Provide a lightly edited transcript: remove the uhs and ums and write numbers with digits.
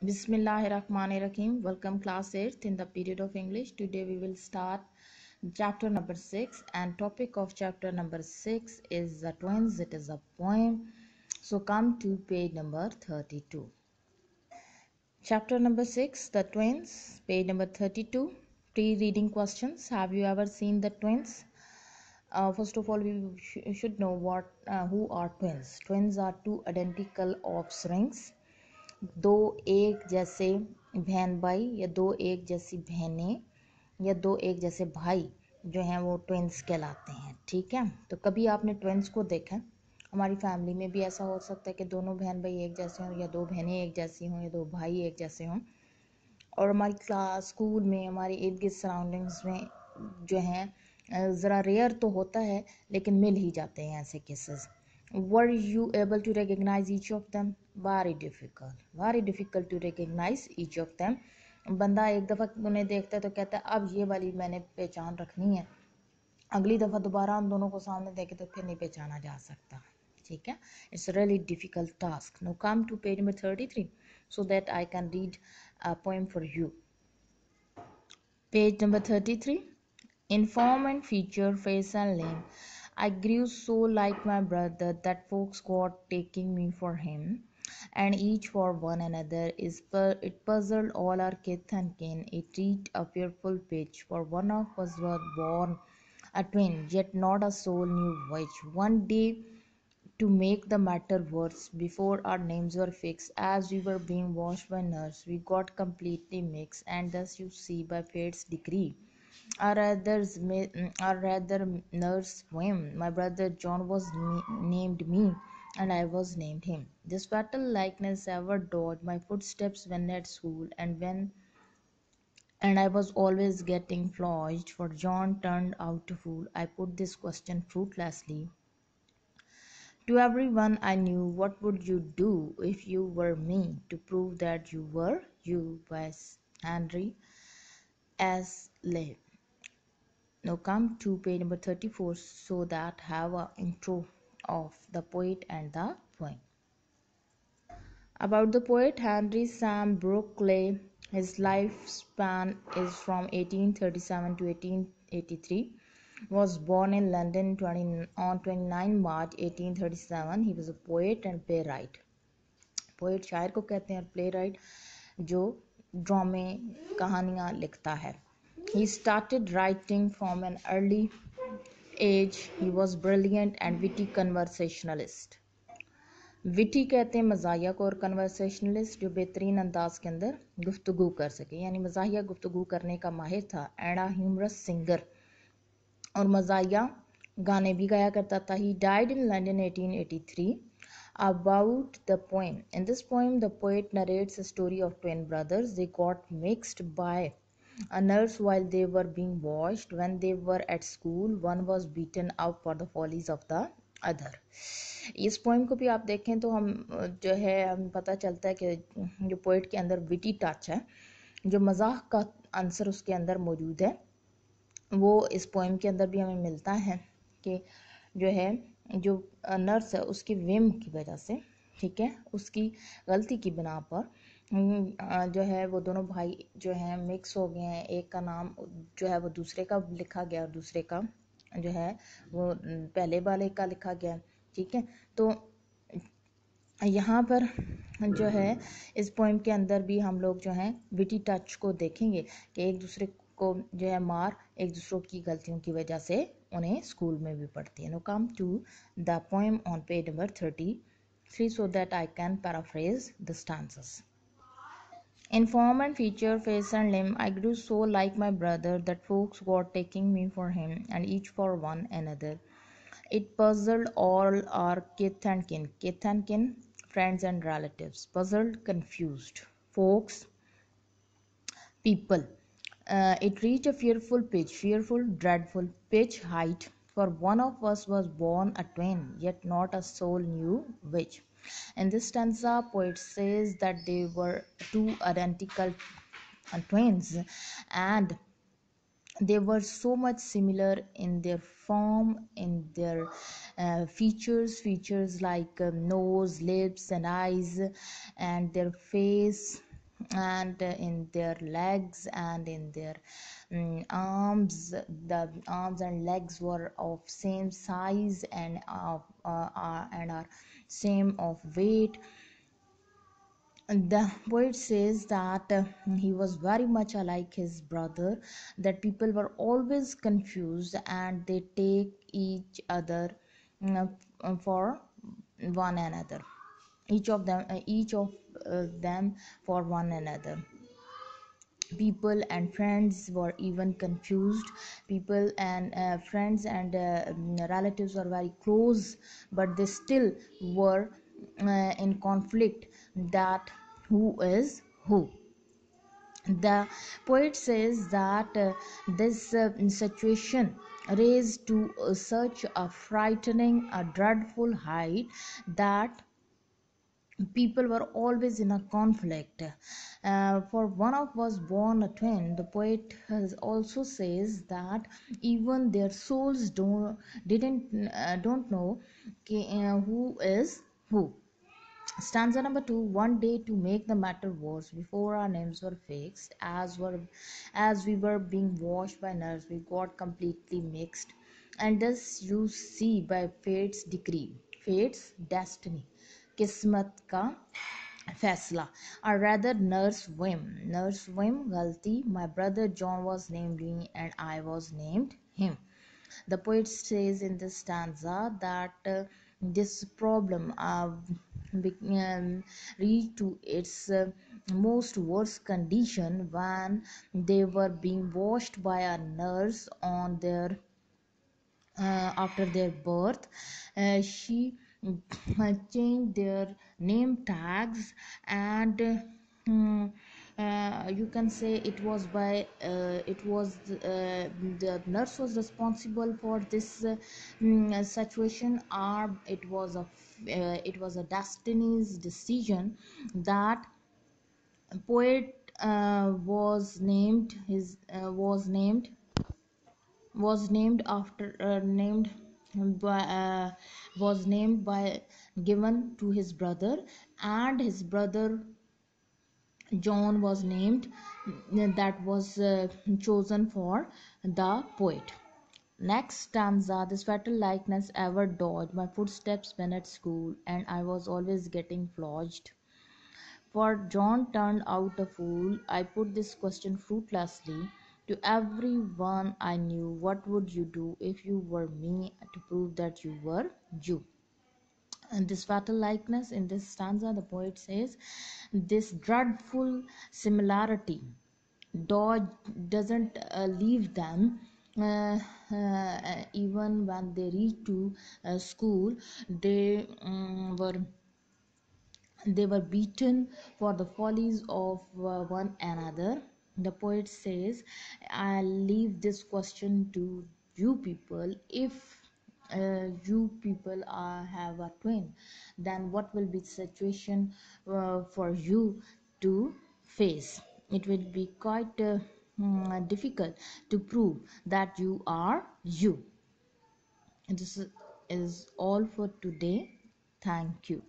Bismillahirrahmanirrahim. Welcome class 8th in the period of English. Today we will start chapter number 6 and topic of chapter number 6 is the twins. It is a poem. So come to page number 32. Chapter number 6, the twins, page number 32. Pre-reading questions. Have you ever seen the twins? First of all, we should know who are twins. Twins are two identical offsprings, दो एक जैसे बहन भाई या दो एक जैसी बहनें या दो एक जैसे भाई जो हैं वो ट्विंस कहलाते हैं। ठीक है, तो कभी आपने ट्विंस को देखा है? हमारी फैमिली में भी ऐसा हो सकता है कि दोनों बहन भाई एक जैसे हों या दो बहनें एक जैसी हों या दो भाई एक जैसे हों। और हमारी क्लास स्कूल में हमारे इर्द गिर्द सराउंडिंग्स में जो हैं ज़रा रेयर तो होता है लेकिन मिल ही जाते हैं ऐसे cases. Were you able to recognize each of them? Very difficult to recognize each of them. बंदा एक दफ़ा उन्हें देखता है तो कहता है अब ये वाली मैंने पहचान रखनी है, अगली दफ़ा दोबारा उन दोनों को सामने देखे तो फिर नहीं पहचाना जा सकता। ठीक है, it's a really difficult task. Now come to page number 33 so that I can read a poem for you. Page number 33. In form and feature, face and limb, I grew so like my brother that folks got taking me for him, and each for one another it puzzled all our kith and kin. It reached a fearful pitch, for one of us was born a twin, yet not a soul knew which. One day, to make the matter worse, before our names were fixed, as we were being washed by nurse, we got completely mixed, and thus you see, by fate's decree, or rather nurse whim, my brother John was named me, and I was named him. This fatal likeness ever dogged my footsteps when at school, and I was always getting flogged, for John turned out a fool. I put this question fruitlessly to everyone I knew. What would you do if you were me? To prove that you were you, by Henry S. Lee. Now come to page number 34 so that have a intro of the poet and the poem. About the poet Henry Sam Brooke Ley, his lifespan is from 1837 to 1883. Was born in London on 29 March 1837. He was a poet and playwright. Poet शायर को कहते हैं और play right जो ड्रामे कहानियाँ लिखता है। He started writing from an early age. He was brilliant and witty conversationalist. Witty कहते हैं मज़ाहिया को और कन्वर्सेशनलिस्ट जो बेहतरीन अंदाज के अंदर गुफ्तगू कर सके, यानी मज़ाहिया गुफ्तगू करने का माहिर था। एंड अ ह्यूमरस सिंगर, और मज़ाहिया गाने भी गाया करता था। He died in London 1883. About the poem. In this poem, the poet narrates a story of twin brothers. They got mixed by a nurse while they were being washed. When they were at school, one was beaten up for the follies of the other. इस poem को भी आप देखें तो हम जो है हम पता चलता है कि जो पोइट के अंदर विटी टच है, जो मजाक का आंसर उसके अंदर मौजूद है, वो इस पोइम के अंदर भी हमें मिलता है कि जो है जो नर्स है उसकी विम की वजह से, ठीक है, उसकी गलती की बिना पर जो है वो दोनों भाई जो हैं मिक्स हो गए हैं। एक का नाम जो है वो दूसरे का लिखा गया और दूसरे का जो है वो पहले वाले का लिखा गया। ठीक है, तो यहाँ पर जो है इस पोइम के अंदर भी हम लोग जो हैं विटी टच को देखेंगे कि एक दूसरे को जो है मार एक दूसरों की गलतियों की वजह से उन्हें स्कूल में भी पढ़ती है। No come to the poem on page number 33 so that I can paraphrase the stanzas. In form and feature, face and limb, I grew so like my brother that folks were taking me for him, and each for one another. It puzzled all our kith and kin, friends and relatives. Puzzled, confused. Folks, people. It reached a fearful, dreadful pitch height, for one of us was born a twin, yet not a soul knew which. In this stanza, poet says that they were two identical twins, and they were so much similar in their form, in their features like nose, lips and eyes, and their face, and in their legs and in their arms. The arms and legs were of same size and are same of weight. The poet says that he was very much alike his brother, that people were always confused and they take each other for one another, each of them for one another. People and friends were even confused. People and friends and relatives were very close, but they still were in conflict, that who is who. The poet says that this situation raised to such a frightening, a dreadful height, that people were always in a conflict. For one of was born a twin. The poet has also says that even their souls don't know who is who. Stanza number 2. One day, to make the matter worse, before our names were fixed, as we were being washed by nurse, we got completely mixed. And thus you see, by fate's decree, fate's destiny, kismat ka फैसला, or rather nurse whim galti, my brother John was named me and I was named him. The poet says in this stanza that this problem reached to its most worst condition when they were being washed by a nurse on their after their birth. She changed their name tags, and you can say the nurse was responsible for this situation, or it was a destiny's decision that poet was named after by was named by given to his brother, and his brother John was named, that was chosen for the poet. Next stanza. This fatal likeness ever dodged my footsteps when at school, and I was always getting flogged. For John turned out a fool. I put this question fruitlessly to everyone I knew. What would you do if you were me, to prove that you were you? And this fatal likeness, in this stanza, the poet says this dreadful similarity dodge doesn't leave them. Even when they reach to school, they were beaten for the follies of one another. The poet says, I leave this question to you people. If you people have a twin, then what will be the situation for you to face? It will be quite difficult to prove that you are you. This is all for today. Thank you.